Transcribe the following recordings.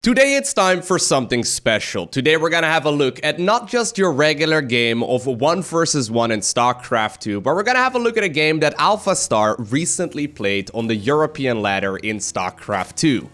Today it's time for something special. Today we're gonna have a look at not just your regular game of 1 versus 1 in StarCraft 2, but we're gonna have a look at a game that AlphaStar recently played on the European ladder in StarCraft 2.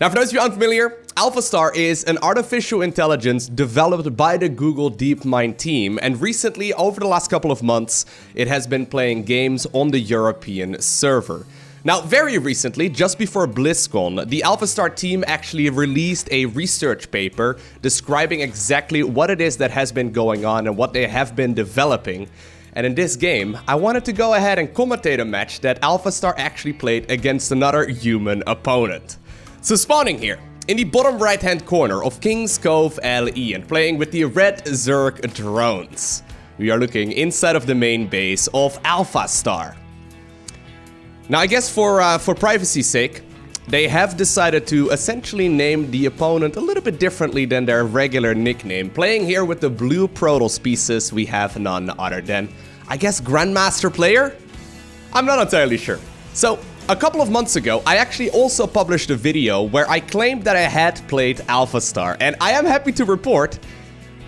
Now, for those of you unfamiliar, AlphaStar is an artificial intelligence developed by the Google DeepMind team, and recently, over the last couple of months, it has been playing games on the European server. Now, very recently, just before BlizzCon, the AlphaStar team actually released a research paper describing exactly what it is that has been going on and what they have been developing. And in this game, I wanted to go ahead and commentate a match that AlphaStar actually played against another human opponent. So spawning here, in the bottom right-hand corner of King's Cove LE and playing with the red Zerg drones, we are looking inside of the main base of AlphaStar. Now, I guess for privacy's sake, they have decided to essentially name the opponent a little bit differently than their regular nickname. Playing here with the blue Protoss species, we have none other than, I guess, Grandmaster Player? I'm not entirely sure. So, a couple of months ago, I actually also published a video where I claimed that I had played AlphaStar, and I am happy to report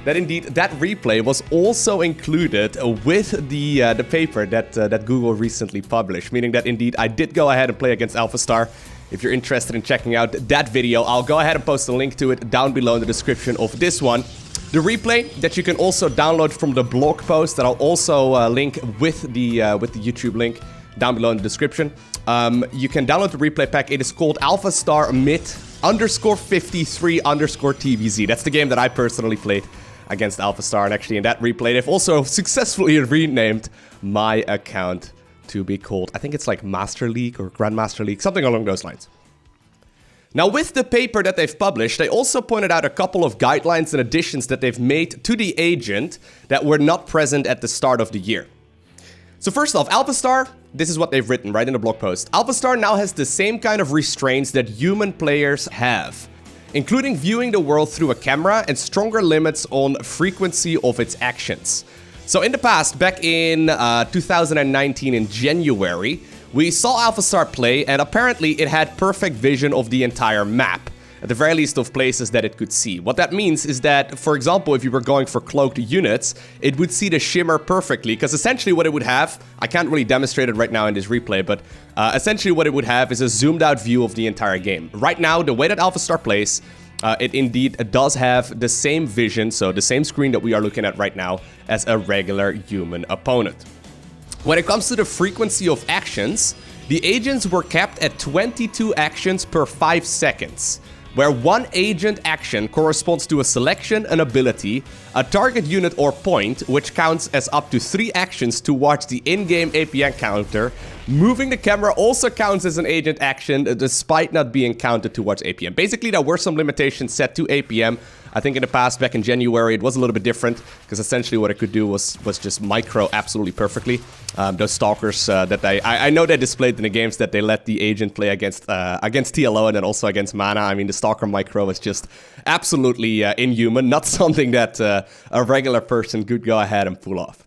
that indeed that replay was also included with the paper that Google recently published, meaning that indeed I did go ahead and play against AlphaStar. If you're interested in checking out that video, I'll go ahead and post a link to it down below in the description of this one. The replay that you can also download from the blog post that I'll also link with the YouTube link down below in the description. You can download the replay pack. It is called AlphaStar Mid_53_TVZ. That's the game that I personally played against AlphaStar, and actually in that replay they've also successfully renamed my account to be called, I think it's like Master League or Grandmaster League, something along those lines. Now, with the paper that they've published, they also pointed out a couple of guidelines and additions that they've made to the agent that were not present at the start of the year. So first off, AlphaStar, this is what they've written right in the blog post. AlphaStar now has the same kind of restraints that human players have, including viewing the world through a camera and stronger limits on frequency of its actions. So in the past, back in 2019 in January, we saw AlphaStar play, and apparently it had perfect vision of the entire map, at the very least of places that it could see. What that means is that, for example, if you were going for cloaked units, it would see the shimmer perfectly, because essentially what it would have, I can't really demonstrate it right now in this replay, but essentially what it would have is a zoomed out view of the entire game. Right now, the way that AlphaStar plays, it indeed does have the same vision, so the same screen that we are looking at right now, as a regular human opponent. When it comes to the frequency of actions, the agents were capped at 22 actions per 5 seconds. Where one agent action corresponds to a selection, an ability, a target unit or point, which counts as up to 3 actions towards the in-game APM counter. Moving the camera also counts as an agent action, despite not being counted towards APM. Basically, there were some limitations set to APM. I think in the past, back in January, it was a little bit different, because essentially what it could do was just micro absolutely perfectly. Those stalkers that I know they displayed in the games that they let the agent play against TLO and then also against Mana. I mean, the stalker micro is just absolutely inhuman, not something that a regular person could go ahead and pull off.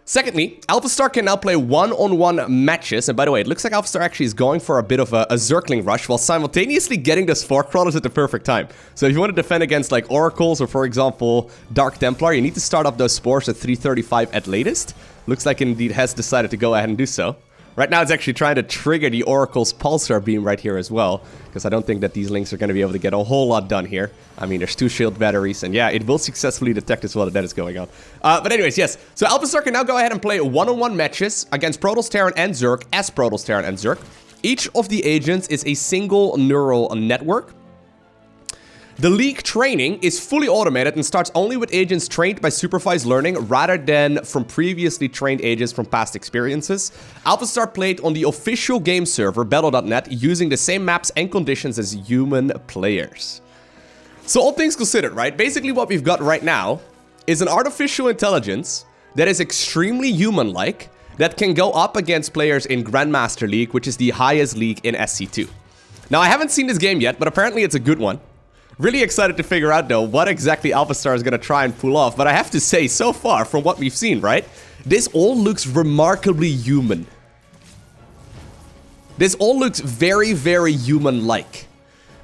Secondly, AlphaStar can now play one-on-one matches, and by the way, it looks like AlphaStar actually is going for a bit of a Zergling rush while simultaneously getting the Spore Crawlers at the perfect time. So if you want to defend against like Oracles or, for example, Dark Templar, you need to start up those Spores at 335 at latest. Looks like it indeed has decided to go ahead and do so. Right now, it's actually trying to trigger the Oracle's Pulsar Beam right here as well, because I don't think that these links are going to be able to get a whole lot done here. I mean, there's 2 shield batteries, and yeah, it will successfully detect as well that is going on. But anyways, yes. So AlphaStar can now go ahead and play one-on-one matches against Protoss, Terran, and Zerg as Protoss, Terran, and Zerg. Each of the agents is a single neural network. The League training is fully automated and starts only with agents trained by supervised learning rather than from previously trained agents from past experiences. AlphaStar played on the official game server, Battle.net, using the same maps and conditions as human players. So all things considered, right? Basically what we've got right now is an artificial intelligence that is extremely human-like, that can go up against players in Grandmaster League, which is the highest league in SC2. Now, I haven't seen this game yet, but apparently it's a good one. Really excited to figure out, though, what exactly AlphaStar is going to try and pull off. But I have to say, so far, from what we've seen, right? This all looks remarkably human. This all looks very, very human-like.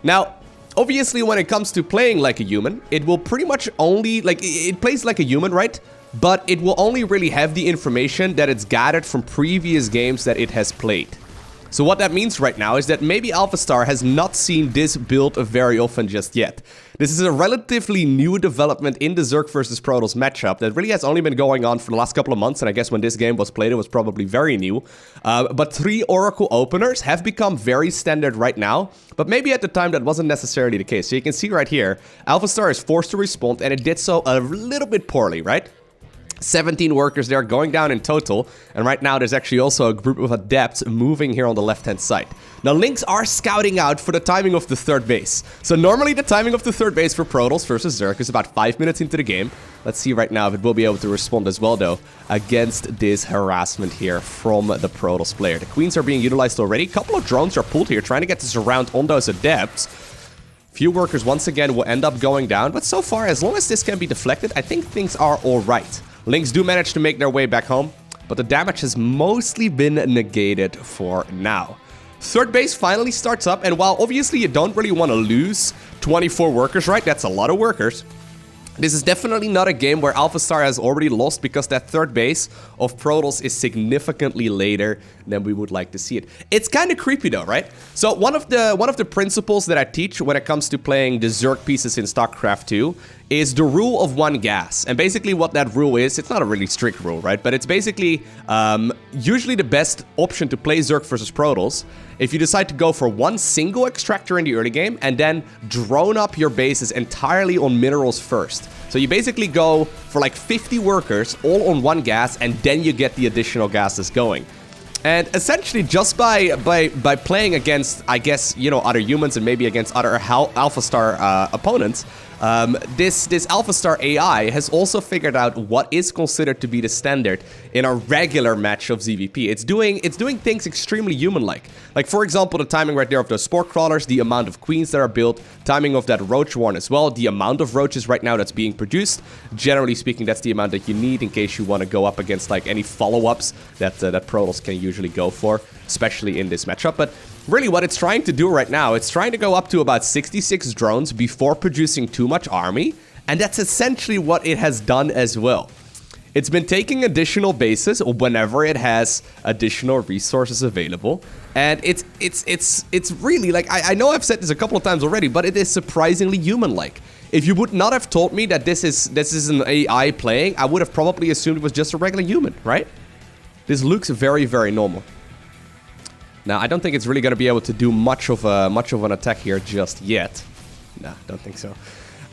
Now, obviously, when it comes to playing like a human, it will pretty much only, like, it plays like a human, right? But it will only really have the information that it's gathered from previous games that it has played. So what that means right now is that maybe AlphaStar has not seen this build very often just yet. This is a relatively new development in the Zerg versus Protoss matchup that really has only been going on for the last couple of months, and I guess when this game was played, it was probably very new. But 3 Oracle openers have become very standard right now, but maybe at the time that wasn't necessarily the case. So you can see right here, AlphaStar is forced to respond, and it did so a little bit poorly, right? 17 workers there going down in total, and right now there's actually also a group of adepts moving here on the left-hand side. Now, Lynx are scouting out for the timing of the third base. So normally the timing of the third base for Protoss versus Zerg is about 5 minutes into the game. Let's see right now if it will be able to respond as well, though, against this harassment here from the Protoss player. The queens are being utilized already. A couple of drones are pulled here, trying to get this around on those adepts. Few workers once again will end up going down, but so far, as long as this can be deflected, I think things are all right. Lynx do manage to make their way back home, but the damage has mostly been negated for now. Third base finally starts up, and while obviously you don't really want to lose 24 workers, right? That's a lot of workers. This is definitely not a game where AlphaStar has already lost, because that third base of Protoss is significantly later than we would like to see it. It's kind of creepy though, right? So one of the principles that I teach when it comes to playing the Zerg pieces in StarCraft 2 is the rule of one gas. And basically what that rule is, it's not a really strict rule, right? But it's basically usually the best option to play Zerg versus Protoss if you decide to go for one single extractor in the early game and then drone up your bases entirely on minerals first. So you basically go for like 50 workers all on one gas, and then you get the additional gases going. And essentially just by playing against, I guess, you know, other humans and maybe against other AlphaStar opponents, this AlphaStar AI has also figured out what is considered to be the standard in a regular match of ZVP. It's doing things extremely human-like. Like, for example, the timing right there of those spore crawlers, the amount of queens that are built, timing of that roach warren as well, the amount of roaches right now that's being produced. Generally speaking, that's the amount that you need in case you want to go up against like any follow-ups that Protoss can usually go for, especially in this matchup. But really what it's trying to do right now, it's trying to go up to about 66 drones before producing too much army, and that's essentially what it has done as well. It's been taking additional bases whenever it has additional resources available, and it's really, like, I know I've said this a couple of times already, but it is surprisingly human-like. If you would not have told me that this is an AI playing, I would have probably assumed it was just a regular human, right? This looks very, very normal. Now, I don't think it's really going to be able to do much of an attack here just yet. Nah, don't think so.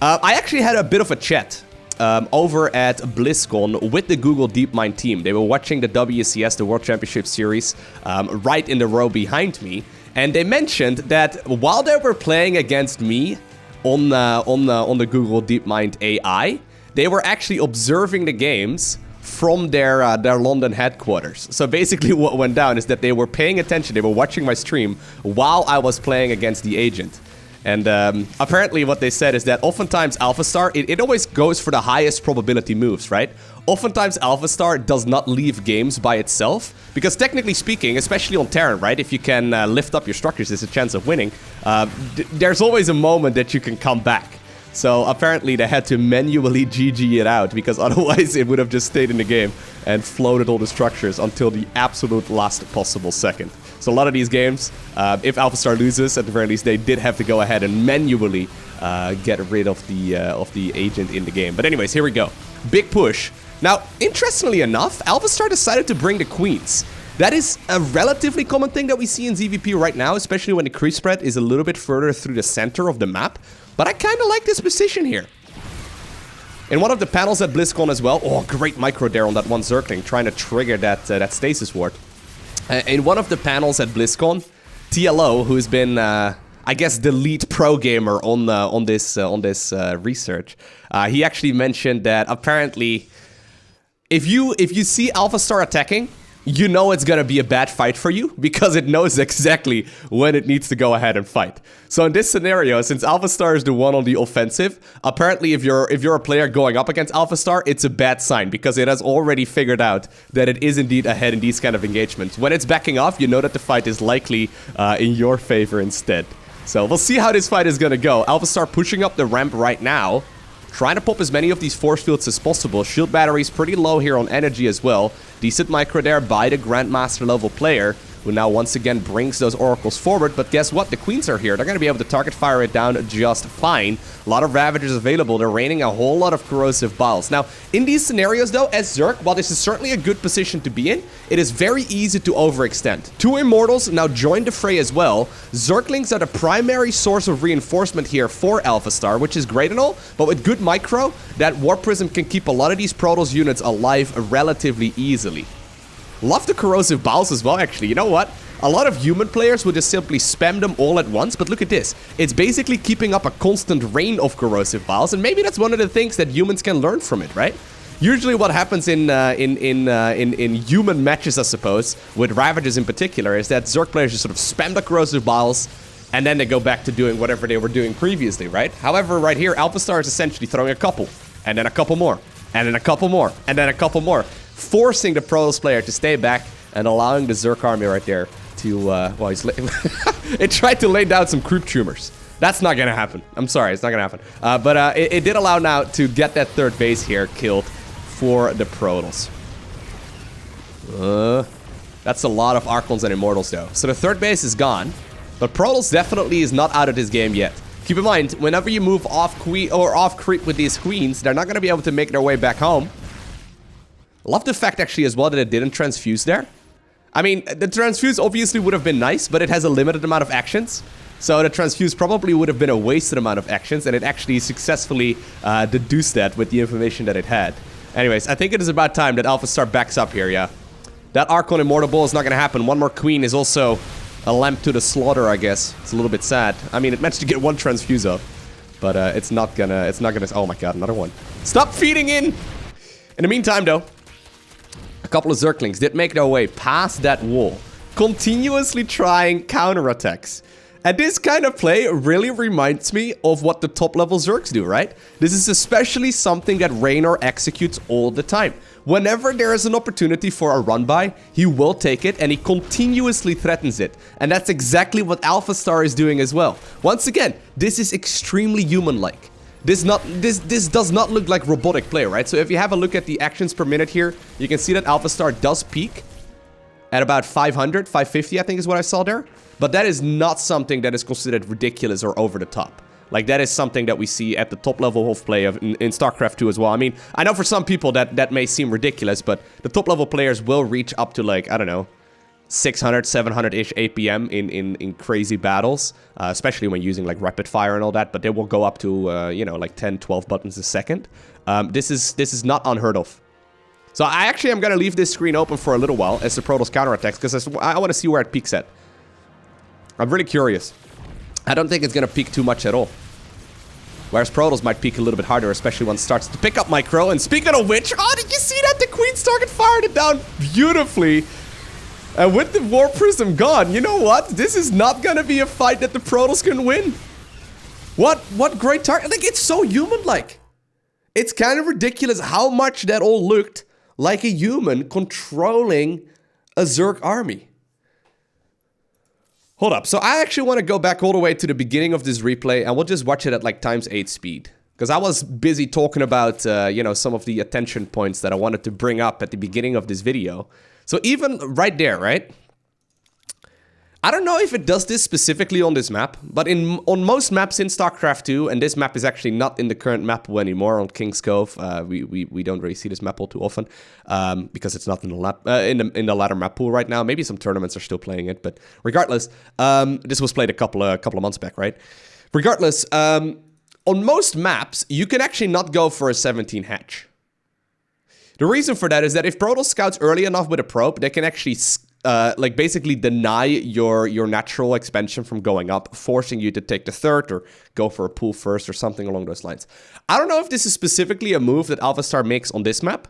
I actually had a bit of a chat over at BlizzCon with the Google DeepMind team. They were watching the WCS, the World Championship Series, right in the row behind me, and they mentioned that while they were playing against me on the Google DeepMind AI, they were actually observing the games from their London headquarters. So basically what went down is that they were paying attention, they were watching my stream while I was playing against the agent. And apparently what they said is that oftentimes AlphaStar, it always goes for the highest probability moves, right? Oftentimes AlphaStar does not leave games by itself, because technically speaking, especially on Terran, right? If you can lift up your structures, there's a chance of winning. There's always a moment that you can come back. So apparently they had to manually GG it out, because otherwise it would have just stayed in the game and floated all the structures until the absolute last possible second. So a lot of these games, if AlphaStar loses, at the very least, they did have to go ahead and manually get rid of the agent in the game. But anyways, here we go. Big push. Now, interestingly enough, AlphaStar decided to bring the queens. That is a relatively common thing that we see in ZVP right now, especially when the creep spread is a little bit further through the center of the map. But I kind of like this position here. In one of the panels at BlizzCon as well, oh, great micro there on that one Zergling, trying to trigger that stasis ward. In one of the panels at BlizzCon, TLO, who's been, I guess, the lead pro gamer on this research, he actually mentioned that apparently, if you see AlphaStar attacking, you know it's gonna be a bad fight for you, because it knows exactly when it needs to go ahead and fight. So in this scenario, since AlphaStar is the one on the offensive, apparently if you're a player going up against AlphaStar, it's a bad sign, because it has already figured out that it is indeed ahead in these kind of engagements. When it's backing off, you know that the fight is likely in your favor instead. So we'll see how this fight is gonna go. AlphaStar pushing up the ramp right now. Trying to pop as many of these force fields as possible. Shield battery's pretty low here on energy as well. Decent micro there by the Grandmaster level player, who now once again brings those oracles forward. But guess what? The queens are here. They're going to be able to target fire it down just fine. A lot of Ravagers available. They're raining a whole lot of corrosive biles. Now, in these scenarios though, as Zerg, while this is certainly a good position to be in, it is very easy to overextend. Two Immortals now join the fray as well. Zerglings are the primary source of reinforcement here for AlphaStar, which is great and all, but with good micro, that Warp Prism can keep a lot of these Protoss units alive relatively easily. Love the corrosive biles as well, actually. You know what? A lot of human players would just simply spam them all at once, but look at this. It's basically keeping up a constant rain of corrosive biles, and maybe that's one of the things that humans can learn from it, right? Usually what happens in human matches, I suppose, with Ravagers in particular, is that Zerg players just sort of spam the corrosive biles, and then they go back to doing whatever they were doing previously, right? However, right here, AlphaStar is essentially throwing a couple, and then a couple more, and then a couple more, and then a couple more, forcing the Protoss player to stay back and allowing the Zerg army right there to, well, it tried to lay down some creep tumors. That's not gonna happen. I'm sorry, it's not gonna happen. But it did allow now to get that third base here killed for the Protoss. That's a lot of Archons and Immortals though. So the third base is gone, but Protoss definitely is not out of this game yet. Keep in mind, whenever you move off creep with these queens, they're not gonna be able to make their way back home. Love the fact actually as well that it didn't transfuse there. I mean, the transfuse obviously would have been nice, but it has a limited amount of actions. So the transfuse probably would have been a wasted amount of actions, and it actually successfully deduced that with the information that it had. Anyways, I think it is about time that AlphaStar backs up here, yeah. That Archon Immortal Bull is not gonna happen. One more queen is also a lamp to the slaughter, I guess. It's a little bit sad. I mean, it managed to get one transfuse up, but it's not gonna, oh my god, another one. Stop feeding in! In the meantime, though, a couple of Zerglings did make their way past that wall, continuously trying counterattacks. And this kind of play really reminds me of what the top level Zergs do, right? This is especially something that Raynor executes all the time. Whenever there is an opportunity for a run by, he will take it and he continuously threatens it. And that's exactly what AlphaStar is doing as well. Once again, this is extremely human-like. This does not look like robotic play, right? So if you have a look at the actions per minute here, you can see that AlphaStar does peak at about 500, 550, I think is what I saw there. But that is not something that is considered ridiculous or over the top. Like, that is something that we see at the top level of play in StarCraft 2 as well. I mean, I know for some people that may seem ridiculous, but the top level players will reach up to, like, I don't know, 600, 700-ish APM in crazy battles, especially when using, like, rapid fire and all that, but they will go up to, you know, like 10, 12 buttons a second. This is not unheard of. So I actually am going to leave this screen open for a little while as the Protoss counterattacks, because I want to see where it peaks at. I'm really curious. I don't think it's going to peak too much at all. Whereas Protoss might peak a little bit harder, especially when it starts to pick up micro. And speaking of which, oh, did you see that? The Queen's target fired it down beautifully. And with the Warp Prism gone, you know what? This is not going to be a fight that the Protoss can win. What great target. Like, it's so human-like. It's kind of ridiculous how much that all looked like a human controlling a Zerg army. Hold up, so I actually want to go back all the way to the beginning of this replay, and we'll just watch it at like ×8 speed. Because I was busy talking about, you know, some of the attention points that I wanted to bring up at the beginning of this video. So even right there, right? I don't know if it does this specifically on this map, but on most maps in StarCraft 2, and this map is actually not in the current map pool anymore on King's Cove. We don't really see this map pool too often because it's not in the ladder map pool right now. Maybe some tournaments are still playing it, but regardless, this was played a couple of months back, right? Regardless, on most maps, you can actually not go for a 17 hatch. The reason for that is that if Protoss scouts early enough with a probe, they can actually like basically deny your natural expansion from going up, forcing you to take the third or go for a pool first or something along those lines. I don't know if this is specifically a move that AlphaStar makes on this map,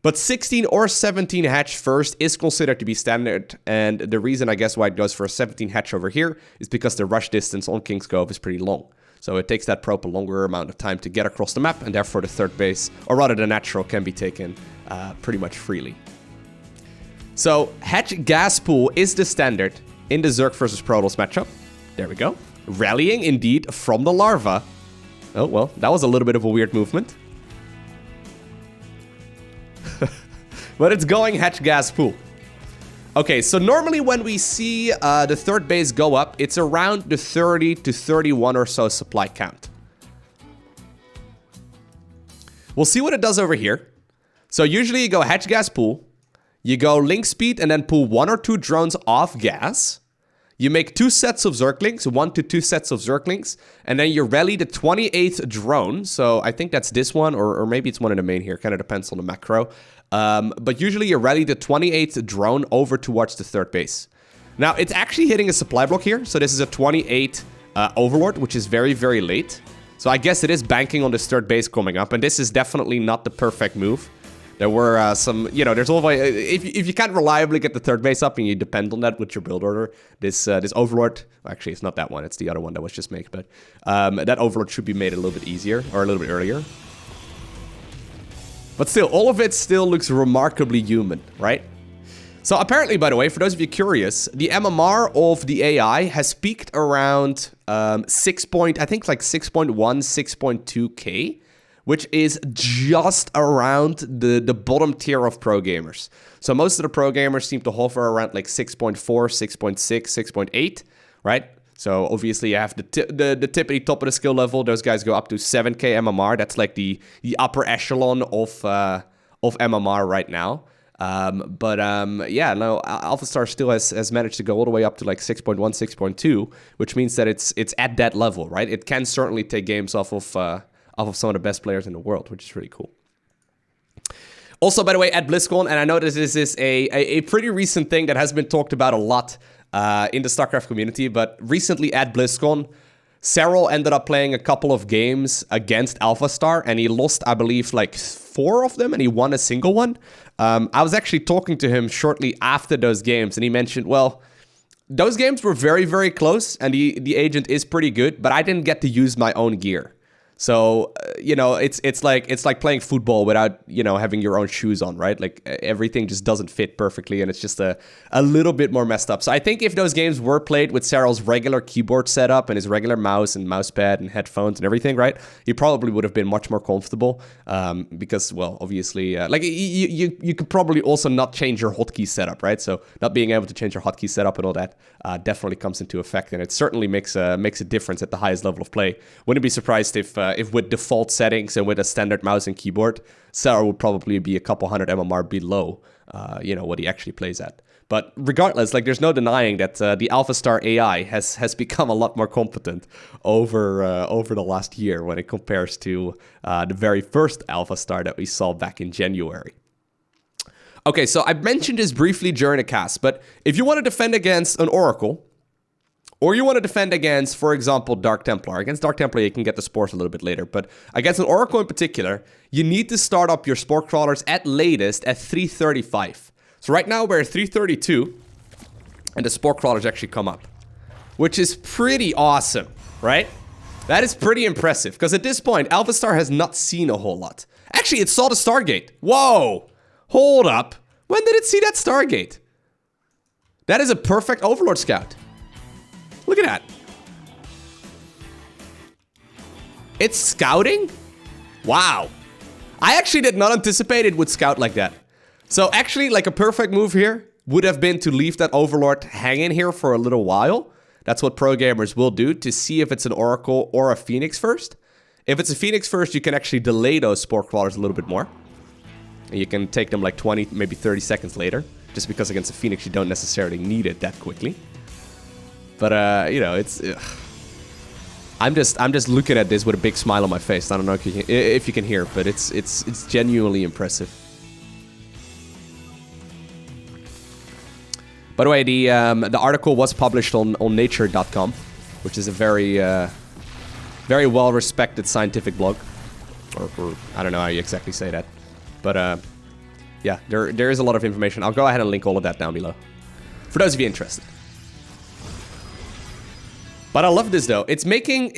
but 16 or 17 hatch first is considered to be standard, and the reason I guess why it goes for a 17 hatch over here is because the rush distance on King's Cove is pretty long. So it takes that probe a longer amount of time to get across the map, and therefore the third base, or rather the natural, can be taken pretty much freely. So, Hatch Gas Pool is the standard in the Zerg versus Protoss matchup. There we go. Rallying, indeed, from the larva. Oh, well, that was a little bit of a weird movement. But it's going hatch gas pool. Okay, so normally when we see the third base go up, it's around the 30 to 31 or so supply count. We'll see what it does over here. So usually you go hatch gas pool, you go link speed and then pull 1 or 2 drones off gas. You make 2 sets of Zerglings, 1 to 2 sets of Zerglings, and then you rally the 28th drone. So I think that's this one, or maybe it's one in the main here, kind of depends on the macro. But usually you rally the 28th drone over towards the third base. Now, it's actually hitting a supply block here. So this is a 28 Overlord, which is very, very late. So I guess it is banking on this third base coming up, and this is definitely not the perfect move. There were some, you know, there's always, if you can't reliably get the third base up and you depend on that with your build order, this Overlord, actually it's not that one, it's the other one that was just made, but that Overlord should be made a little bit easier, or a little bit earlier. But still, all of it still looks remarkably human, right? So apparently, by the way, for those of you curious, the MMR of the AI has peaked around I think like 6.1, 6.2K. Which is just around the bottom tier of pro gamers. So most of the pro gamers seem to hover around like 6.4, 6.6, 6.8, right? So obviously you have the tippity top of the skill level. Those guys go up to 7K MMR. That's like the upper echelon of MMR right now. Yeah, no, AlphaStar still has managed to go all the way up to like 6.1, 6.2, which means that it's at that level, right? It can certainly take games off of some of the best players in the world, which is really cool. Also, by the way, at BlizzCon, and I know this is a pretty recent thing that has been talked about a lot in the StarCraft community, but recently at BlizzCon, Cyril ended up playing a couple of games against AlphaStar, and he lost, I believe, like 4 of them, and he won a single one. I was actually talking to him shortly after those games, and he mentioned, well, those games were very, very close, and the agent is pretty good, but I didn't get to use my own gear. So, you know, it's like playing football without, you know, having your own shoes on, right? Like everything just doesn't fit perfectly and it's just a little bit more messed up. So I think if those games were played with Cyril's regular keyboard setup and his regular mouse and mousepad and headphones and everything, right? He probably would have been much more comfortable because, well, obviously, like you could probably also not change your hotkey setup, right? So not being able to change your hotkey setup and all that definitely comes into effect, and it certainly makes a difference at the highest level of play. Wouldn't be surprised if with default settings and with a standard mouse and keyboard, Sarah would probably be a couple hundred MMR below, you know, what he actually plays at. But regardless, like there's no denying that the AlphaStar AI has become a lot more competent over the last year when it compares to the very first AlphaStar that we saw back in January. Okay, so I mentioned this briefly during the cast, but if you want to defend against an Oracle, or you want to defend against, for example, Dark Templar. Against Dark Templar, you can get the spores a little bit later. But against an Oracle in particular, you need to start up your spore crawlers at latest at 335. So right now we're at 332. And the spore crawlers actually come up. Which is pretty awesome, right? That is pretty impressive. Because at this point, AlphaStar has not seen a whole lot. Actually, it saw the Stargate. Whoa! Hold up. When did it see that Stargate? That is a perfect Overlord scout. Look at that. It's scouting? Wow. I actually did not anticipate it would scout like that. So actually, like a perfect move here would have been to leave that Overlord hanging here for a little while. That's what pro gamers will do to see if it's an Oracle or a Phoenix first. If it's a Phoenix first, you can actually delay those spore crawlers a little bit more. And you can take them like 20, maybe 30 seconds later. Just because against a Phoenix, you don't necessarily need it that quickly. But, you know, it's... I'm just looking at this with a big smile on my face. I don't know if you can hear, but it's genuinely impressive. By the way, the article was published on nature.com, which is a very very well-respected scientific blog. Or I don't know how you exactly say that. But, yeah, there is a lot of information. I'll go ahead and link all of that down below. For those of you interested. But I love this though. It's making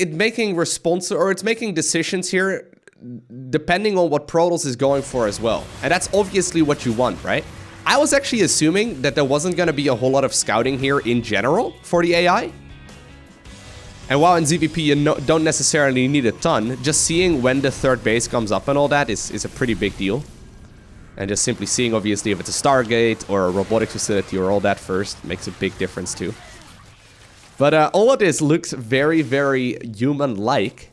decisions here depending on what Protoss is going for as well. And that's obviously what you want, right? I was actually assuming that there wasn't going to be a whole lot of scouting here in general for the AI. And while in ZVP you don't necessarily need a ton, just seeing when the third base comes up and all that is a pretty big deal. And just simply seeing, obviously, if it's a Stargate or a robotics facility or all that first makes a big difference too. But all of this looks very, very human-like.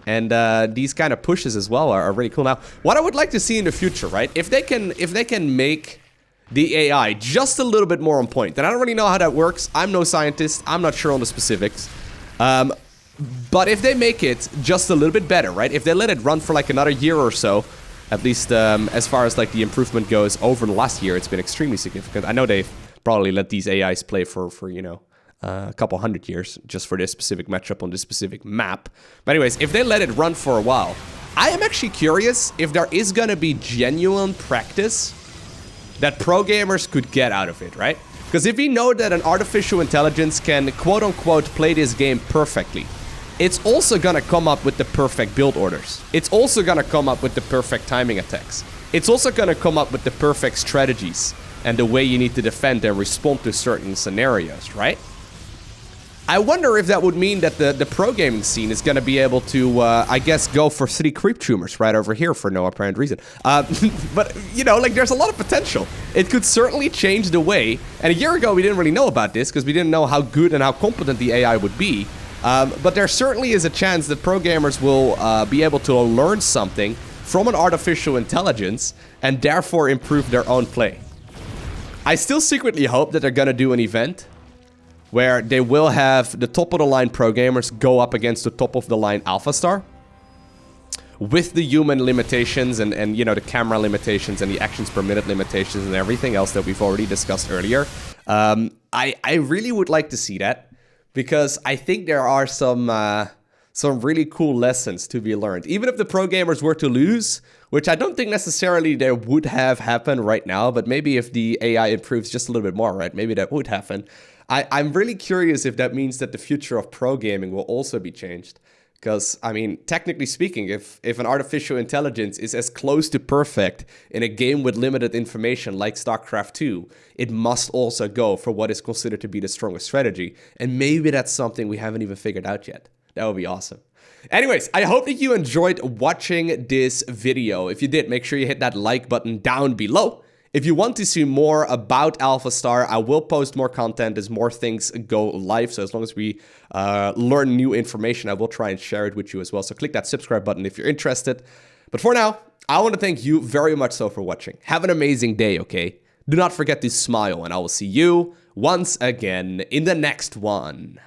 And these kind of pushes as well are really cool. Now, what I would like to see in the future, right? If they can make the AI just a little bit more on point. And I don't really know how that works. I'm no scientist. I'm not sure on the specifics. But if they make it just a little bit better, right? If they let it run for like another year or so, at least as far as like the improvement goes over the last year, it's been extremely significant. I know they've probably let these AIs play for you know, a couple hundred years just for this specific matchup on this specific map. But anyways, if they let it run for a while, I am actually curious if there is going to be genuine practice that pro gamers could get out of it, right? Because if we know that an artificial intelligence can quote-unquote play this game perfectly, it's also gonna come up with the perfect build orders. It's also gonna come up with the perfect timing attacks. It's also gonna come up with the perfect strategies and the way you need to defend and respond to certain scenarios, right? I wonder if that would mean that the pro gaming scene is gonna be able to, I guess, go for 3 creep tumors right over here for no apparent reason. But, you know, like, there's a lot of potential. It could certainly change the way, and a year ago we didn't really know about this because we didn't know how good and how competent the AI would be. But there certainly is a chance that pro gamers will be able to learn something from an artificial intelligence and therefore improve their own play. I still secretly hope that they're gonna do an event where they will have the top-of-the-line pro gamers go up against the top-of-the-line AlphaStar with the human limitations and you know, the camera limitations and the actions per minute limitations and everything else that we've already discussed earlier. I really would like to see that, because I think there are some really cool lessons to be learned. Even if the pro gamers were to lose, which I don't think necessarily they would have happened right now, but maybe if the AI improves just a little bit more, right? Maybe that would happen. I'm really curious if that means that the future of pro gaming will also be changed. Because, I mean, technically speaking, if an artificial intelligence is as close to perfect in a game with limited information like StarCraft 2, it must also go for what is considered to be the strongest strategy. And maybe that's something we haven't even figured out yet. That would be awesome. Anyways, I hope that you enjoyed watching this video. If you did, make sure you hit that like button down below. If you want to see more about AlphaStar, I will post more content as more things go live. So as long as we learn new information, I will try and share it with you as well. So click that subscribe button if you're interested. But for now, I want to thank you very much so for watching. Have an amazing day, okay? Do not forget to smile, and I will see you once again in the next one.